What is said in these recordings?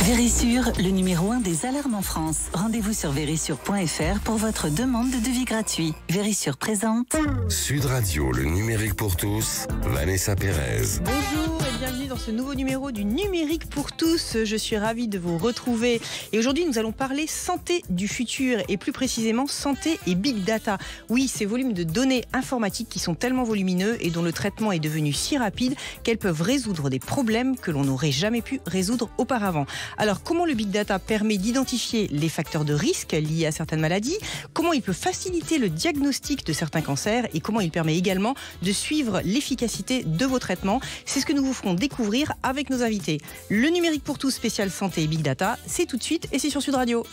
Vérissure, le numéro 1 des alarmes en France. Rendez-vous sur vérissure.fr pour votre demande de devis gratuit. Vérissure présente. Sud Radio, le numérique pour tous, Vanessa Pérez. Bonjour et bienvenue dans ce nouveau numéro du numérique pour tous. Je suis ravie de vous retrouver. Et aujourd'hui, nous allons parler santé du futur et plus précisément santé et big data. Oui, ces volumes de données informatiques qui sont tellement volumineux et dont le traitement est devenu si rapide qu'elles peuvent résoudre des problèmes que l'on n'aurait jamais pu résoudre auparavant. Alors, comment le big data permet d'identifier les facteurs de risque liés à certaines maladies? Comment il peut faciliter le diagnostic de certains cancers? Et comment il permet également de suivre l'efficacité de vos traitements? C'est ce que nous vous ferons découvrir avec nos invités. Le numérique pour tous spécial santé et big data, c'est tout de suite et c'est sur Sud Radio.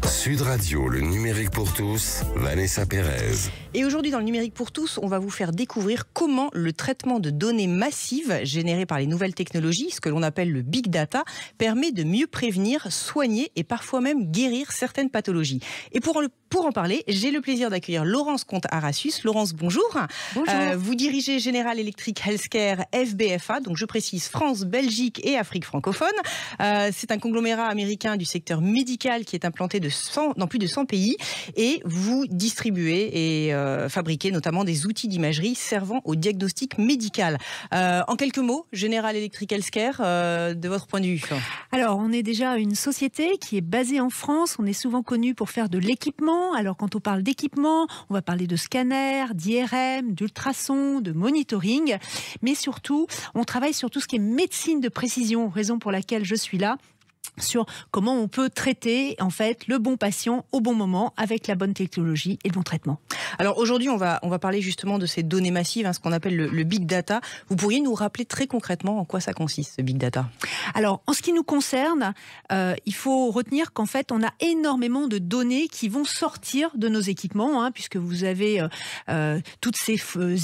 Sud Radio, le numérique pour tous, Vanessa Pérez. Et aujourd'hui, dans le numérique pour tous, on va vous faire découvrir comment le traitement de données massives générées par les nouvelles technologies, ce que l'on appelle le big data, permet de mieux prévenir, soigner et parfois même guérir certaines pathologies. Et pour en parler, j'ai le plaisir d'accueillir Laurence Comte-Arassus. Laurence, bonjour. Bonjour. Vous dirigez General Electric Healthcare FBFA, donc je précise France, Belgique et Afrique francophone. C'est un conglomérat américain du secteur médical qui est implanté dans plus de 100 pays et vous distribuez et fabriquez notamment des outils d'imagerie servant au diagnostic médical. En quelques mots, General Electric Healthcare, de votre point de vue. Alors, on est déjà une société qui est basée en France. On est souvent connu pour faire de l'équipement. Alors, quand on parle d'équipement, on va parler de scanners, d'IRM, d'ultrasons, de monitoring. Mais surtout, on travaille sur tout ce qui est médecine de précision, raison pour laquelle je suis là, sur comment on peut traiter en fait le bon patient au bon moment avec la bonne technologie et le bon traitement. Alors aujourd'hui, on va parler justement de ces données massives, ce qu'on appelle le big data. Vous pourriez nous rappeler très concrètement en quoi ça consiste, ce big data? Alors, en ce qui nous concerne, il faut retenir qu'en fait, on a énormément de données qui vont sortir de nos équipements, puisque vous avez toutes ces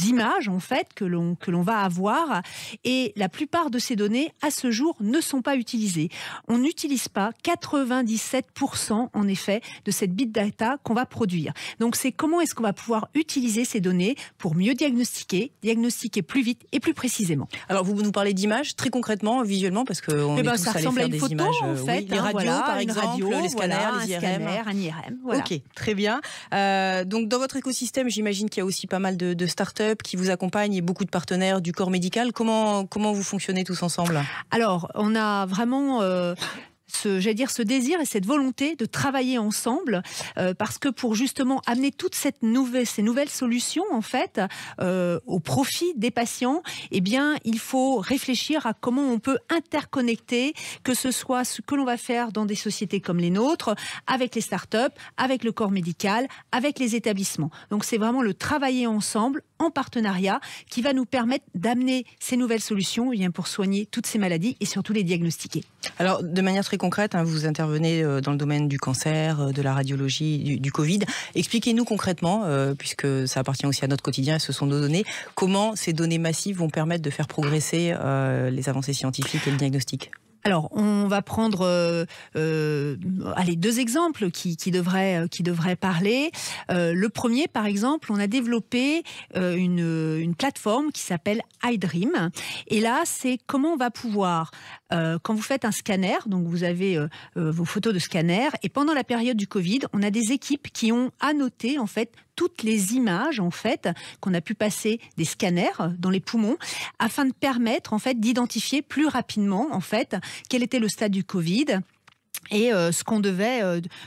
images en fait que l'on va avoir, et la plupart de ces données, à ce jour, ne sont pas utilisées. On n'utilise pas 97% en effet de cette big data qu'on va produire. Donc, c'est comment est-ce qu'on va pouvoir utiliser ces données pour mieux diagnostiquer plus vite et plus précisément. Alors, vous nous parlez d'images, très concrètement, visuellement, parce qu'on est tous ça allés ressemble à faire une des photo, images. en fait, les radios, par exemple, les scanners, les IRM. Un IRM, voilà. Ok, très bien. Donc, dans votre écosystème, j'imagine qu'il y a aussi pas mal de startups qui vous accompagnent et beaucoup de partenaires du corps médical. Comment vous fonctionnez tous ensemble? Alors, on a vraiment ce désir et cette volonté de travailler ensemble parce que pour justement amener toutes ces nouvelles solutions en fait au profit des patients, eh bien il faut réfléchir à comment on peut interconnecter, que ce soit ce que l'on va faire dans des sociétés comme les nôtres, avec les startups, avec le corps médical, avec les établissements. Donc c'est vraiment le travailler ensemble en partenariat qui va nous permettre d'amener ces nouvelles solutions pour soigner toutes ces maladies et surtout les diagnostiquer. Alors, de manière très concrète, vous intervenez dans le domaine du cancer, de la radiologie, du Covid. Expliquez-nous concrètement, puisque ça appartient aussi à notre quotidien et ce sont nos données, comment ces données massives vont permettre de faire progresser les avancées scientifiques et le diagnostic. Alors, on va prendre deux exemples qui devraient parler. Le premier, par exemple, on a développé une plateforme qui s'appelle iDream. Et là, c'est comment on va pouvoir, quand vous faites un scanner, donc vous avez vos photos de scanner, et pendant la période du Covid, on a des équipes qui ont annoté, en fait, toutes les images en fait qu'on a pu passer des scanners dans les poumons afin de permettre en fait d'identifier plus rapidement en fait quel était le stade du Covid. Et ce qu'on devait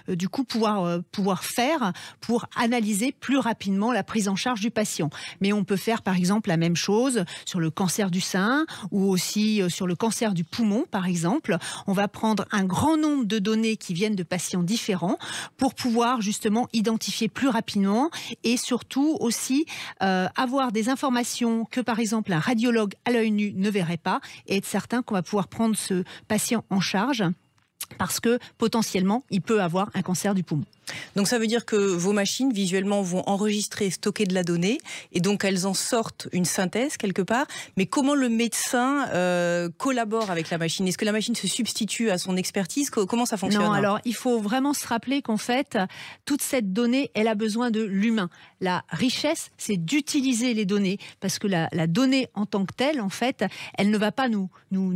du coup pouvoir faire pour analyser plus rapidement la prise en charge du patient. Mais on peut faire par exemple la même chose sur le cancer du sein ou aussi sur le cancer du poumon par exemple. On va prendre un grand nombre de données qui viennent de patients différents pour pouvoir justement identifier plus rapidement et surtout aussi avoir des informations que par exemple un radiologue à l'œil nu ne verrait pas et être certain qu'on va pouvoir prendre ce patient en charge parce que potentiellement, il peut avoir un cancer du poumon. Donc ça veut dire que vos machines, visuellement, vont enregistrer, stocker de la donnée, et donc elles en sortent une synthèse quelque part. Mais comment le médecin collabore avec la machine? Est-ce que la machine se substitue à son expertise? Comment ça fonctionne? Non, alors il faut vraiment se rappeler qu'en fait, toute cette donnée, elle a besoin de l'humain. La richesse, c'est d'utiliser les données, parce que la donnée en tant que telle, en fait, elle ne va pas nous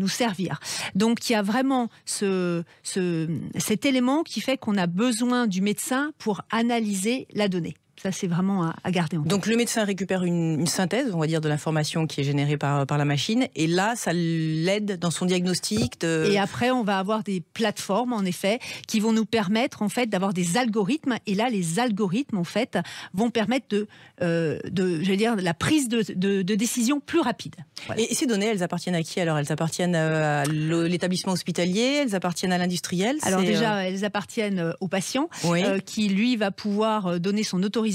servir. Donc il y a vraiment cet élément qui fait qu'on a besoin du médecin pour analyser la donnée. Ça, c'est vraiment à garder en tête. Donc le médecin récupère une synthèse, on va dire, de l'information qui est générée par la machine, et là, ça l'aide dans son diagnostic. Et après, on va avoir des plateformes, en effet, qui vont nous permettre, en fait, d'avoir des algorithmes. Et là, les algorithmes, en fait, vont permettre la prise de décision plus rapide. Voilà. Et ces données, elles appartiennent à qui alors? Elles appartiennent à l'établissement hospitalier? Elles appartiennent à l'industriel? Alors déjà, elles appartiennent au patient, oui. Qui, lui, va pouvoir donner son autorisation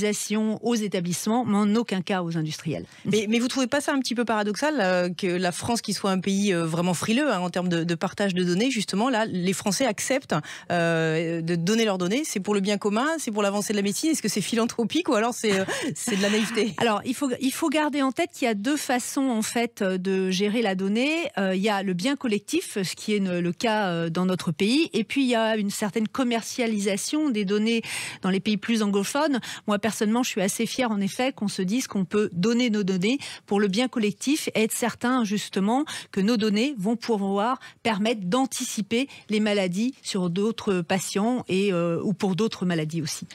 aux établissements, mais en aucun cas aux industriels. Mais vous ne trouvez pas ça un petit peu paradoxal que la France, qui soit un pays vraiment frileux en termes de partage de données, justement, là, les Français acceptent de donner leurs données? C'est pour le bien commun? C'est pour l'avancée de la médecine? Est-ce que c'est philanthropique ou alors c'est de la naïveté? Alors, il faut garder en tête qu'il y a deux façons, en fait, de gérer la donnée. Il y a le bien collectif, ce qui est le cas dans notre pays, et puis il y a une certaine commercialisation des données dans les pays plus anglophones. Moi, personnellement, je suis assez fière, en effet, qu'on se dise qu'on peut donner nos données pour le bien collectif et être certain, justement, que nos données vont pouvoir permettre d'anticiper les maladies sur d'autres patients ou pour d'autres maladies aussi.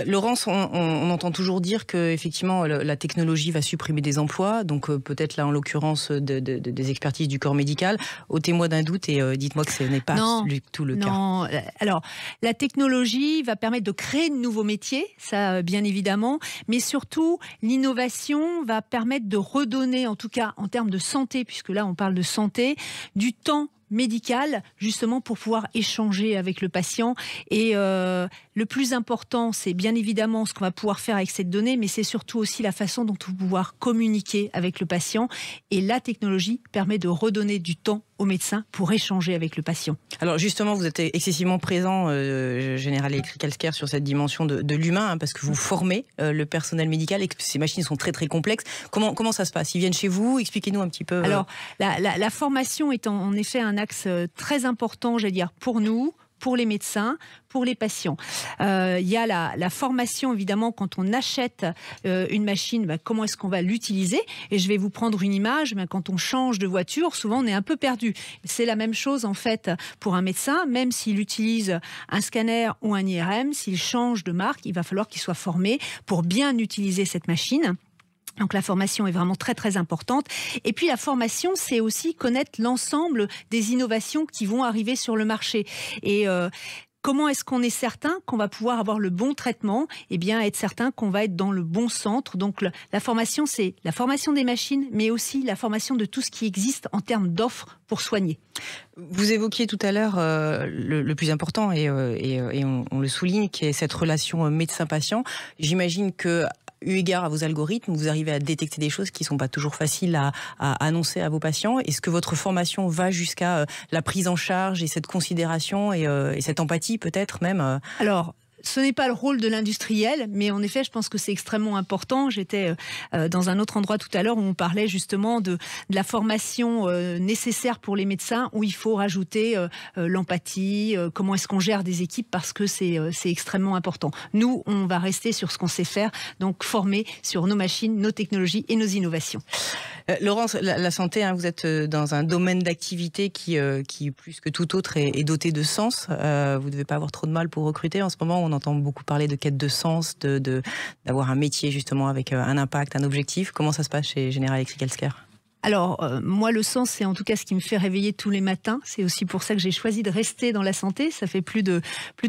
Laurence, on entend toujours dire que effectivement la technologie va supprimer des emplois, donc peut-être là en l'occurrence des expertises du corps médical. Ôtez-moi d'un doute et dites-moi que ce n'est pas du tout le cas. Non, alors la technologie va permettre de créer de nouveaux métiers, ça bien évidemment, mais surtout l'innovation va permettre de redonner, en tout cas en termes de santé, puisque là on parle de santé, du temps médical, justement pour pouvoir échanger avec le patient. Et le plus important, c'est bien évidemment ce qu'on va pouvoir faire avec cette donnée, mais c'est surtout aussi la façon dont on va pouvoir communiquer avec le patient. Et la technologie permet de redonner du temps au médecin pour échanger avec le patient. Alors justement, vous êtes excessivement présent, General Electric Healthcare, sur cette dimension de l'humain, parce que vous formez le personnel médical et que ces machines sont très très complexes. Comment ça se passe? Ils viennent chez vous? Expliquez-nous un petit peu. Alors, la formation est en effet un axe très important, j'allais dire, pour nous, pour les médecins, pour les patients. Il y a la formation, évidemment, quand on achète une machine, comment est-ce qu'on va l'utiliser? Et je vais vous prendre une image. Quand on change de voiture, souvent on est un peu perdu. C'est la même chose, en fait, pour un médecin. Même s'il utilise un scanner ou un IRM, s'il change de marque, il va falloir qu'il soit formé pour bien utiliser cette machine. Donc la formation est vraiment très très importante. Et puis la formation, c'est aussi connaître l'ensemble des innovations qui vont arriver sur le marché. Et comment est-ce qu'on est certain qu'on va pouvoir avoir le bon traitement? Eh bien, être certain qu'on va être dans le bon centre. Donc la formation, c'est la formation des machines, mais aussi la formation de tout ce qui existe en termes d'offres pour soigner. Vous évoquiez tout à l'heure le plus important, et on le souligne, qui est cette relation médecin-patient. J'imagine que, eu égard à vos algorithmes, vous arrivez à détecter des choses qui ne sont pas toujours faciles à annoncer à vos patients. Est-ce que votre formation va jusqu'à la prise en charge et cette considération et cette empathie peut-être même? Alors, ce n'est pas le rôle de l'industriel, mais en effet, je pense que c'est extrêmement important. J'étais dans un autre endroit tout à l'heure où on parlait justement de la formation nécessaire pour les médecins, où il faut rajouter l'empathie, comment est-ce qu'on gère des équipes, parce que c'est extrêmement important. Nous, on va rester sur ce qu'on sait faire, donc former sur nos machines, nos technologies et nos innovations. Laurence, la santé, vous êtes dans un domaine d'activité qui plus que tout autre, est doté de sens. Vous ne devez pas avoir trop de mal pour recruter. En ce moment, on entend beaucoup parler de quête de sens, d'avoir un métier justement avec un impact, un objectif. Comment ça se passe chez General Electric Healthcare? Alors, moi, le sens, c'est en tout cas ce qui me fait réveiller tous les matins. C'est aussi pour ça que j'ai choisi de rester dans la santé. Ça fait plus de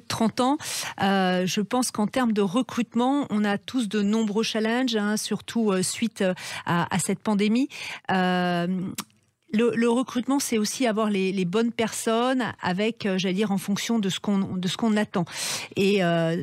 30 ans. Je pense qu'en termes de recrutement, on a tous de nombreux challenges, surtout suite à cette pandémie. Le recrutement, c'est aussi avoir les bonnes personnes avec, j'allais dire, en fonction de ce qu'on attend. Et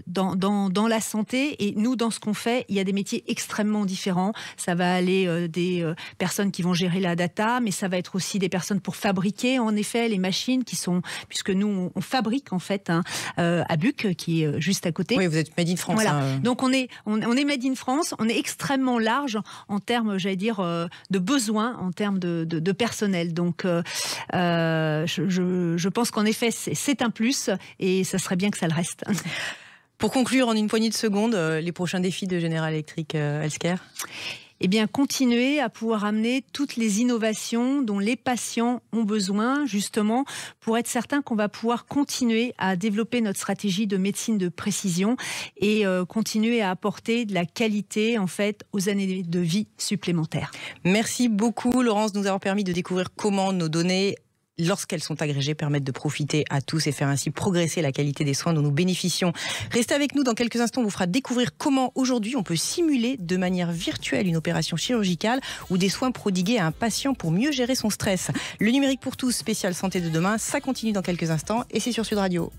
dans la santé, et nous, dans ce qu'on fait, il y a des métiers extrêmement différents. Ça va aller des personnes qui vont gérer la data, mais ça va être aussi des personnes pour fabriquer, en effet, les machines qui sont... Puisque nous, on fabrique, en fait, à Buc, qui est juste à côté. Oui, vous êtes Made in France. Voilà. Donc, on est Made in France. On est extrêmement large en termes, j'allais dire, de besoins, en termes de personnel. Donc, je pense qu'en effet, c'est un plus et ça serait bien que ça le reste. Pour conclure, en une poignée de secondes, les prochains défis de General Electric Healthcare? Eh bien, continuer à pouvoir amener toutes les innovations dont les patients ont besoin, justement, pour être certain qu'on va pouvoir continuer à développer notre stratégie de médecine de précision et continuer à apporter de la qualité, en fait, aux années de vie supplémentaires. Merci beaucoup, Laurence, de nous avoir permis de découvrir comment nos données, lorsqu'elles sont agrégées, permettent de profiter à tous et faire ainsi progresser la qualité des soins dont nous bénéficions. Restez avec nous, dans quelques instants, on vous fera découvrir comment aujourd'hui on peut simuler de manière virtuelle une opération chirurgicale ou des soins prodigués à un patient pour mieux gérer son stress. Le numérique pour tous, spécial santé de demain, ça continue dans quelques instants et c'est sur Sud Radio.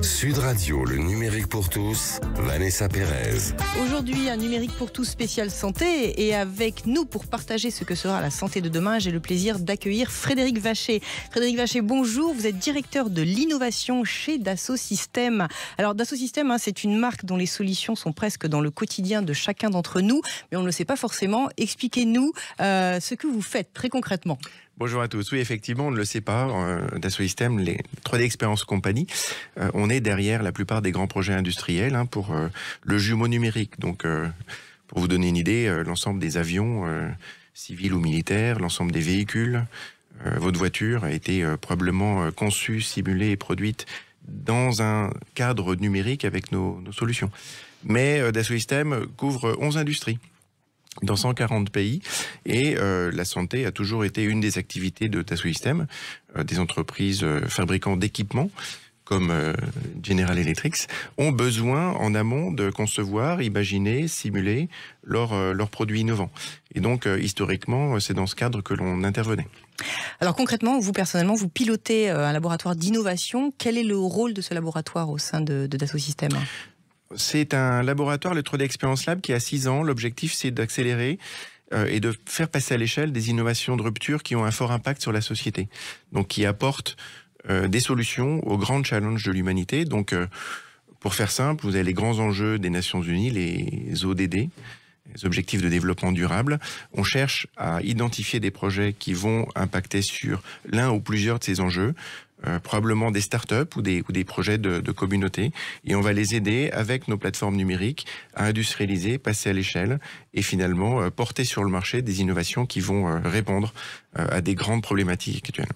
Sud Radio, le numérique pour tous, Vanessa Pérez. Aujourd'hui, un numérique pour tous spécial santé, et avec nous pour partager ce que sera la santé de demain, j'ai le plaisir d'accueillir Frédéric Vacher. Frédéric Vacher, bonjour, vous êtes directeur de l'innovation chez Dassault Systèmes. Alors Dassault Systèmes, c'est une marque dont les solutions sont presque dans le quotidien de chacun d'entre nous, mais on ne le sait pas forcément. Expliquez-nous ce que vous faites très concrètement. Bonjour à tous. Oui, effectivement, on ne le sait pas. Dassault Systèmes, les 3D Experience Company, on est derrière la plupart des grands projets industriels pour le jumeau numérique. Donc, pour vous donner une idée, l'ensemble des avions civils ou militaires, l'ensemble des véhicules, votre voiture a été probablement conçue, simulée et produite dans un cadre numérique avec nos solutions. Mais Dassault Systèmes couvre 11 industries dans 140 pays, et la santé a toujours été une des activités de Dassault Systèmes. Des entreprises fabricants d'équipements comme General Electric ont besoin en amont de concevoir, imaginer, simuler leurs produits innovants. Et donc historiquement, c'est dans ce cadre que l'on intervenait. Alors concrètement, vous personnellement, vous pilotez un laboratoire d'innovation. Quel est le rôle de ce laboratoire au sein de Dassault Systèmes ? C'est un laboratoire, le 3D Experience Lab, qui a 6 ans. L'objectif, c'est d'accélérer et de faire passer à l'échelle des innovations de rupture qui ont un fort impact sur la société. Donc, qui apportent des solutions aux grands challenges de l'humanité. Donc, pour faire simple, vous avez les grands enjeux des Nations Unies, les ODD, les objectifs de développement durable. On cherche à identifier des projets qui vont impacter sur l'un ou plusieurs de ces enjeux. Probablement des startups ou des projets de communauté, et on va les aider avec nos plateformes numériques à industrialiser, passer à l'échelle et finalement porter sur le marché des innovations qui vont répondre à des grandes problématiques actuelles.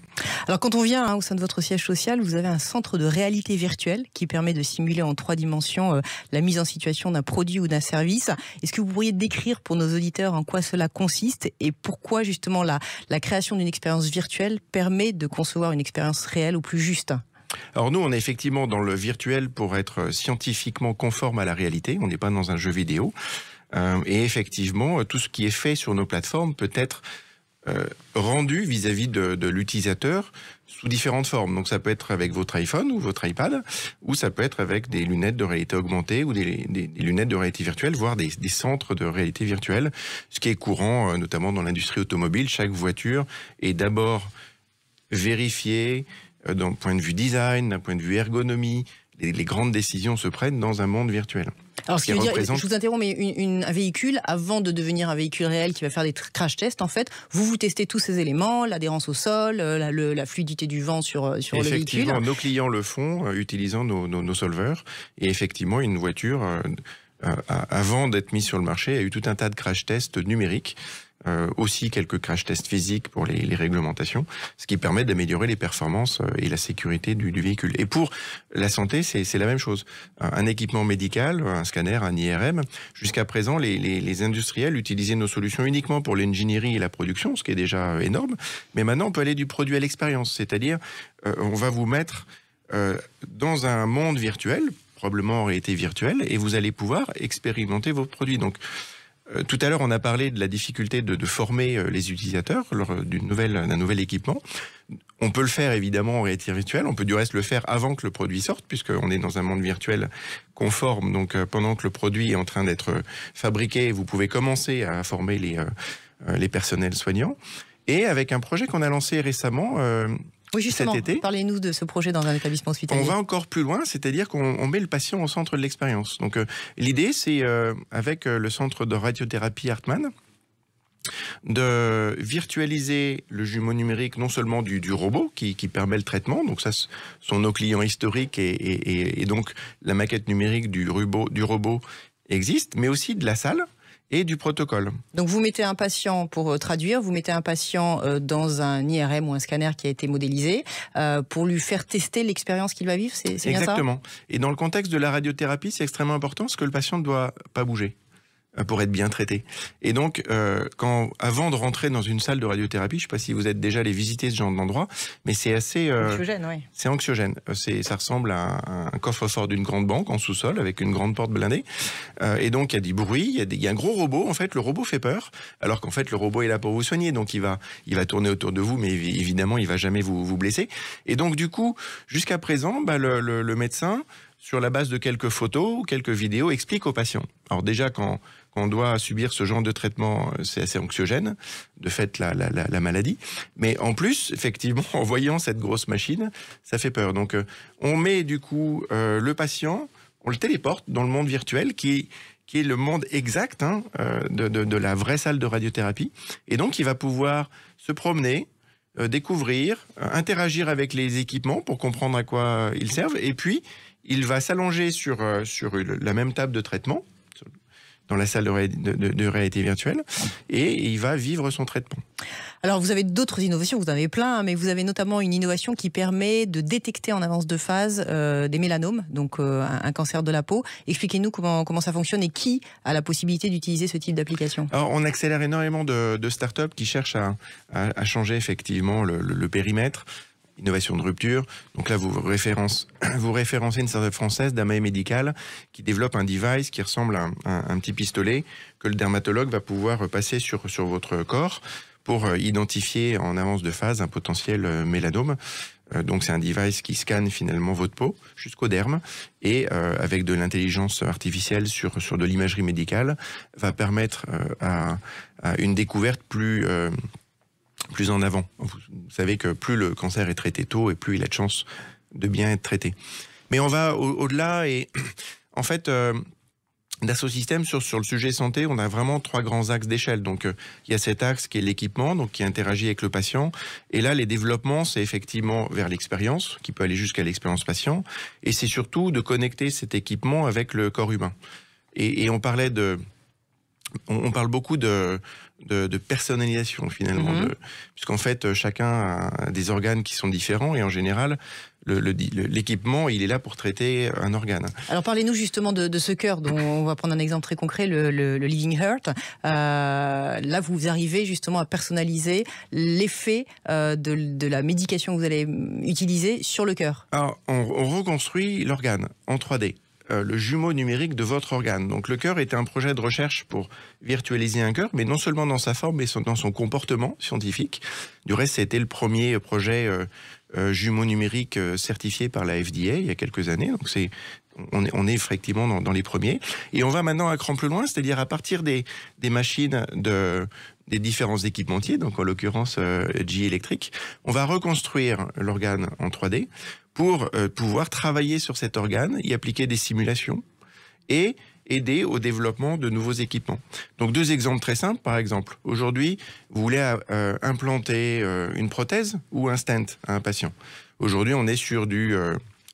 Alors quand on vient au sein de votre siège social, vous avez un centre de réalité virtuelle qui permet de simuler en 3 dimensions la mise en situation d'un produit ou d'un service. Est-ce que vous pourriez décrire pour nos auditeurs en quoi cela consiste et pourquoi justement la création d'une expérience virtuelle permet de concevoir une expérience réelle ou plus juste ? Alors nous, on est effectivement dans le virtuel pour être scientifiquement conforme à la réalité. On n'est pas dans un jeu vidéo. Et effectivement, tout ce qui est fait sur nos plateformes peut être rendu vis-à-vis de l'utilisateur sous différentes formes. Donc ça peut être avec votre iPhone ou votre iPad, ou ça peut être avec des lunettes de réalité augmentée ou des lunettes de réalité virtuelle, voire des centres de réalité virtuelle, ce qui est courant notamment dans l'industrie automobile. Chaque voiture est d'abord vérifiée d'un point de vue design, d'un point de vue ergonomie. Les grandes décisions se prennent dans un monde virtuel. Alors, je vous interromps, mais un véhicule, avant de devenir un véhicule réel qui va faire des crash tests, en fait, vous testez tous ces éléments, l'adhérence au sol, la fluidité du vent sur le véhicule. Effectivement, nos clients le font utilisant nos solvers. Et effectivement, une voiture, avant d'être mise sur le marché, a eu tout un tas de crash tests numériques. Aussi quelques crash tests physiques pour les réglementations, ce qui permet d'améliorer les performances et la sécurité du véhicule. Et pour la santé, c'est la même chose. Un équipement médical, un scanner, un IRM, jusqu'à présent, les industriels utilisaient nos solutions uniquement pour l'ingénierie et la production, ce qui est déjà énorme. Mais maintenant, on peut aller du produit à l'expérience, c'est-à-dire on va vous mettre dans un monde virtuel, probablement en réalité virtuelle, et vous allez pouvoir expérimenter vos produits. Donc, Tout à l'heure, on a parlé de la difficulté de former les utilisateurs d'un nouvel équipement. On peut le faire évidemment en réalité virtuelle. On peut du reste le faire avant que le produit sorte, puisqu'on est dans un monde virtuel qu'on forme. Donc pendant que le produit est en train d'être fabriqué, vous pouvez commencer à former les personnels soignants. Et avec un projet qu'on a lancé récemment, oui, justement, cet été, parlez-nous de ce projet dans un établissement hospitalier. on va encore plus loin, c'est-à-dire qu'on met le patient au centre de l'expérience. Donc l'idée, c'est avec le centre de radiothérapie Hartmann, de virtualiser le jumeau numérique non seulement du robot qui permet le traitement, donc ça sont nos clients historiques et donc la maquette numérique du robot existe, mais aussi de la salle et du protocole. Donc vous mettez un patient, pour traduire, vous mettez un patient dans un IRM ou un scanner qui a été modélisé pour lui faire tester l'expérience qu'il va vivre, c'est bien ça ? Exactement. Et dans le contexte de la radiothérapie, c'est extrêmement important parce que le patient ne doit pas bouger pour être bien traité. Et donc, avant de rentrer dans une salle de radiothérapie, je ne sais pas si vous êtes déjà allé visiter ce genre d'endroit, mais c'est assez... anxiogène, oui. C'est anxiogène. Ça ressemble à un coffre-fort d'une grande banque en sous-sol avec une grande porte blindée. Et donc, il y a des bruits, il y a un gros robot. En fait, le robot fait peur, alors qu'en fait, le robot est là pour vous soigner. Donc, il va tourner autour de vous, mais évidemment, il ne va jamais vous blesser. Et donc, du coup, jusqu'à présent, le médecin, sur la base de quelques photos ou quelques vidéos, explique au patient. Alors déjà, quand on doit subir ce genre de traitement, c'est assez anxiogène, de fait la maladie. Mais en plus, effectivement, en voyant cette grosse machine, ça fait peur. Donc on met du coup le patient, on le téléporte dans le monde virtuel qui est le monde exact de la vraie salle de radiothérapie. Et donc il va pouvoir se promener, découvrir, interagir avec les équipements pour comprendre à quoi ils servent. Et puis, il va s'allonger sur la même table de traitement, dans la salle de réalité virtuelle, et il va vivre son traitement. Alors, vous avez d'autres innovations, vous en avez plein, mais vous avez notamment une innovation qui permet de détecter en avance de phase des mélanomes, donc un cancer de la peau. Expliquez-nous comment ça fonctionne et qui a la possibilité d'utiliser ce type d'application. Alors, on accélère énormément de startups qui cherchent à changer effectivement le périmètre. Innovation de rupture. Donc là, vous référencez une startup française d'Amae Médical qui développe un device qui ressemble à un petit pistolet que le dermatologue va pouvoir passer sur votre corps pour identifier en avance de phase un potentiel mélanome. Donc c'est un device qui scanne finalement votre peau jusqu'au derme et avec de l'intelligence artificielle sur de l'imagerie médicale va permettre à une découverte plus en avant. Vous savez que plus le cancer est traité tôt et plus il a de chances de bien être traité. Mais on va au-delà et en fait, Dassault Systèmes sur le sujet santé, on a vraiment 3 grands axes d'échelle. Donc il y a cet axe qui est l'équipement, donc qui interagit avec le patient. Et là, les développements, c'est effectivement vers l'expérience, qui peut aller jusqu'à l'expérience patient. Et c'est surtout de connecter cet équipement avec le corps humain. Et on parlait on parle beaucoup de personnalisation finalement, puisqu'en fait chacun a des organes qui sont différents et en général l'équipement il est là pour traiter un organe. Alors parlez-nous justement de ce cœur dont on va prendre un exemple très concret, le Living Heart. Là vous arrivez justement à personnaliser l'effet de la médication que vous allez utiliser sur le cœur. Alors on reconstruit l'organe en 3D. Le jumeau numérique de votre organe. Donc le cœur était un projet de recherche pour virtualiser un cœur, mais non seulement dans sa forme, mais dans son comportement scientifique. Du reste, c'était le premier projet jumeau numérique certifié par la FDA il y a quelques années. Donc on est effectivement dans les premiers. Et on va maintenant un cran plus loin, c'est-à-dire à partir des machines des différents équipementiers, donc en l'occurrence GE Electric, on va reconstruire l'organe en 3D pour pouvoir travailler sur cet organe, y appliquer des simulations et aider au développement de nouveaux équipements. Donc 2 exemples très simples, par exemple. Aujourd'hui, vous voulez implanter une prothèse ou un stent à un patient. Aujourd'hui, on est sur du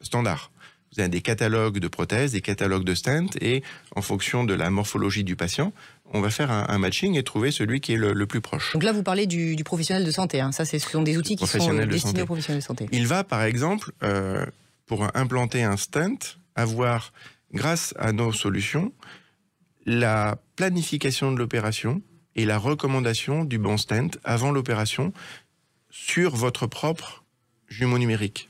standard. Vous avez des catalogues de prothèses, des catalogues de stents, et en fonction de la morphologie du patient, on va faire un matching et trouver celui qui est le plus proche. Donc là, vous parlez du professionnel de santé. Hein. Ça, ce sont des outils qui sont destinés aux professionnels de santé. Il va, par exemple, pour implanter un stent, avoir, grâce à nos solutions, la planification de l'opération et la recommandation du bon stent avant l'opération sur votre propre jumeau numérique.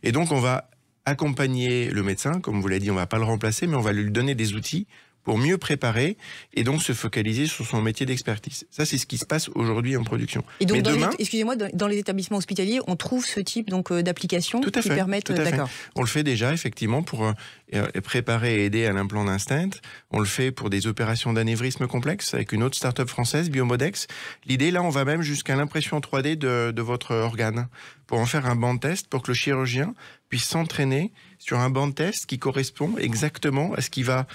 Et donc, on va accompagner le médecin, comme vous l'avez dit, on ne va pas le remplacer, mais on va lui donner des outils pour mieux préparer et donc se focaliser sur son métier d'expertise. Ça, c'est ce qui se passe aujourd'hui en production. Et donc, Mais excusez-moi, dans les établissements hospitaliers, on trouve ce type d'applications qui permettent... D'accord. On le fait déjà, effectivement, pour préparer et aider à l'implant d'un stent. On le fait pour des opérations d'anévrisme complexe avec une autre start-up française, Biomodex. L'idée, là, on va même jusqu'à l'impression 3D de votre organe pour en faire un banc de test pour que le chirurgien puisse s'entraîner sur un banc de test qui correspond exactement à ce qu'il va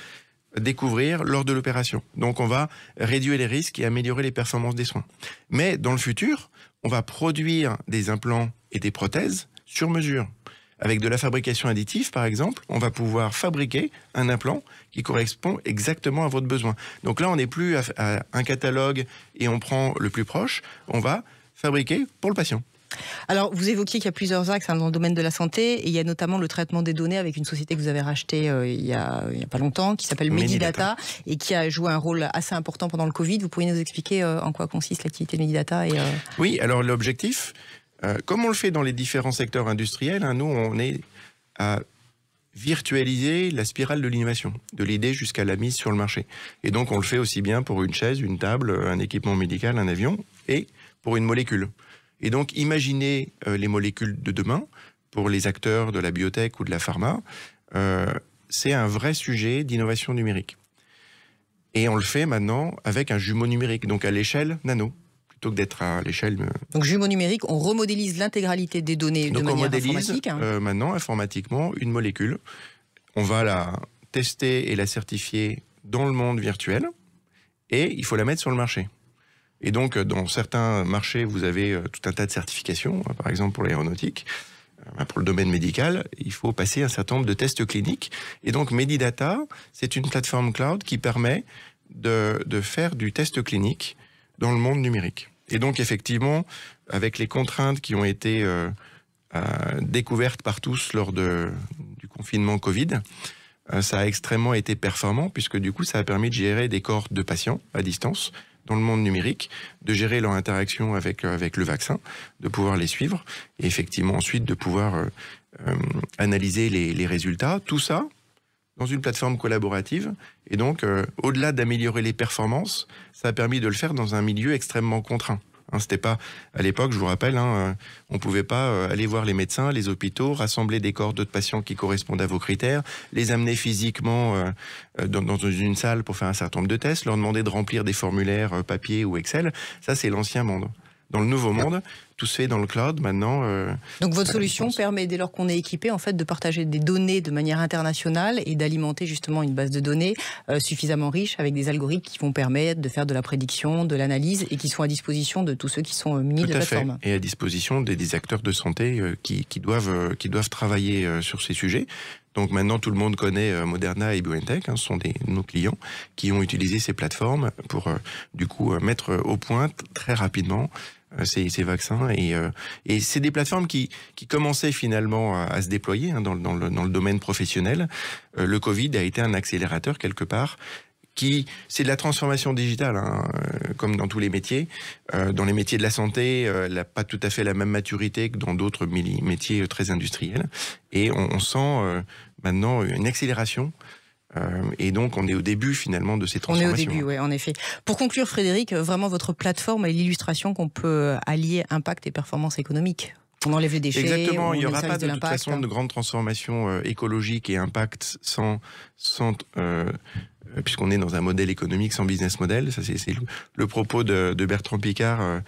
découvrir lors de l'opération. Donc on va réduire les risques et améliorer les performances des soins. Mais dans le futur, on va produire des implants et des prothèses sur mesure. Avec de la fabrication additive, par exemple, on va pouvoir fabriquer un implant qui correspond exactement à votre besoin. Donc là, on n'est plus à un catalogue et on prend le plus proche, on va fabriquer pour le patient. Alors, vous évoquiez qu'il y a plusieurs axes dans le domaine de la santé, et il y a notamment le traitement des données avec une société que vous avez rachetée il y a pas longtemps, qui s'appelle Medidata, et qui a joué un rôle assez important pendant le Covid. Vous pourriez nous expliquer en quoi consiste l'activité de Medidata Oui, alors l'objectif, comme on le fait dans les différents secteurs industriels, nous, on est à virtualiser la spirale de l'innovation, de l'idée jusqu'à la mise sur le marché. Et donc, on le fait aussi bien pour une chaise, une table, un équipement médical, un avion, et pour une molécule. Et donc, imaginez les molécules de demain pour les acteurs de la biotech ou de la pharma. C'est un vrai sujet d'innovation numérique. Et on le fait maintenant avec un jumeau numérique, donc à l'échelle nano, plutôt que d'être à l'échelle... Donc, jumeau numérique, on remodélise l'intégralité des données de manière informatique. Donc, on modélise maintenant, informatiquement, une molécule. On va la tester et la certifier dans le monde virtuel. Et il faut la mettre sur le marché. Et donc, dans certains marchés, vous avez tout un tas de certifications, par exemple pour l'aéronautique, pour le domaine médical, il faut passer un certain nombre de tests cliniques. Et donc, Medidata, c'est une plateforme cloud qui permet de faire du test clinique dans le monde numérique. Et donc, effectivement, avec les contraintes qui ont été découvertes par tous lors du confinement Covid, ça a extrêmement été performant, puisque du coup, ça a permis de gérer des cohortes de patients à distance, dans le monde numérique, de gérer leur interaction avec le vaccin, de pouvoir les suivre, et effectivement ensuite de pouvoir analyser les résultats. Tout ça dans une plateforme collaborative. Et donc, au-delà d'améliorer les performances, ça a permis de le faire dans un milieu extrêmement contraint. C'était pas, à l'époque, je vous rappelle, on pouvait pas aller voir les médecins, les hôpitaux, rassembler des cohortes de patients qui correspondent à vos critères, les amener physiquement dans une salle pour faire un certain nombre de tests, leur demander de remplir des formulaires papier ou Excel. Ça, c'est l'ancien monde. Dans le nouveau monde, tout se fait dans le cloud maintenant. Donc votre solution permet, dès lors qu'on est équipé, en fait, de partager des données de manière internationale et d'alimenter justement une base de données suffisamment riche avec des algorithmes qui vont permettre de faire de la prédiction, de l'analyse et qui sont à disposition de tous ceux qui sont munis de plateforme. Et à disposition des acteurs de santé qui doivent travailler sur ces sujets. Donc maintenant, tout le monde connaît Moderna et BioNTech, ce sont nos clients qui ont utilisé ces plateformes pour du coup mettre au point très rapidement ces vaccins. Et c'est des plateformes qui commençaient finalement à se déployer dans le domaine professionnel. Le Covid a été un accélérateur quelque part. C'est de la transformation digitale, comme dans tous les métiers. Dans les métiers de la santé, elle n'a pas tout à fait la même maturité que dans d'autres métiers très industriels. Et on sent maintenant une accélération. Et donc, on est au début, finalement, de ces transformations. On est au début, oui, en effet. Pour conclure, Frédéric, vraiment, votre plateforme est l'illustration qu'on peut allier impact et performance économique. On enlève les déchets. Exactement, il n'y aura pas de toute façon de grande transformation écologique et impact sans puisqu'on est dans un modèle économique sans business model. Ça, c'est le propos de Bertrand Piccard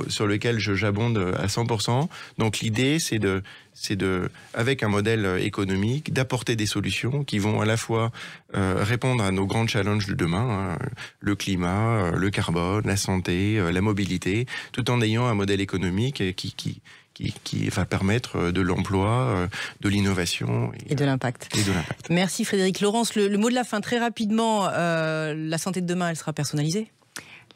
sur lequel j'abonde à 100%. Donc l'idée, c'est de, avec un modèle économique, d'apporter des solutions qui vont à la fois répondre à nos grands challenges de demain, le climat, le carbone, la santé, la mobilité, tout en ayant un modèle économique qui va permettre de l'emploi, de l'innovation et de l'impact. Merci Frédéric. Laurence, le mot de la fin, très rapidement, la santé de demain, elle sera personnalisée ?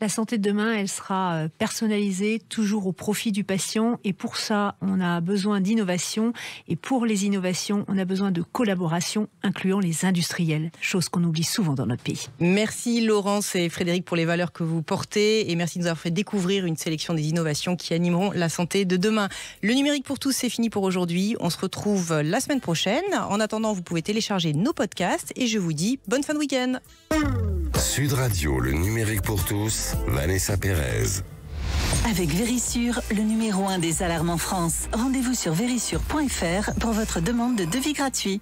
La santé de demain, elle sera personnalisée, toujours au profit du patient. Et pour ça, on a besoin d'innovation. Et pour les innovations, on a besoin de collaboration, incluant les industriels, chose qu'on oublie souvent dans notre pays. Merci Laurence et Frédéric pour les valeurs que vous portez. Et merci de nous avoir fait découvrir une sélection des innovations qui animeront la santé de demain. Le numérique pour tous, c'est fini pour aujourd'hui. On se retrouve la semaine prochaine. En attendant, vous pouvez télécharger nos podcasts. Et je vous dis bonne fin de week-end. Sud Radio, le numérique pour tous, Vanessa Pérez. Avec Vérissure, le numéro 1 des alarmes en France. Rendez-vous sur vérissure.fr pour votre demande de devis gratuit.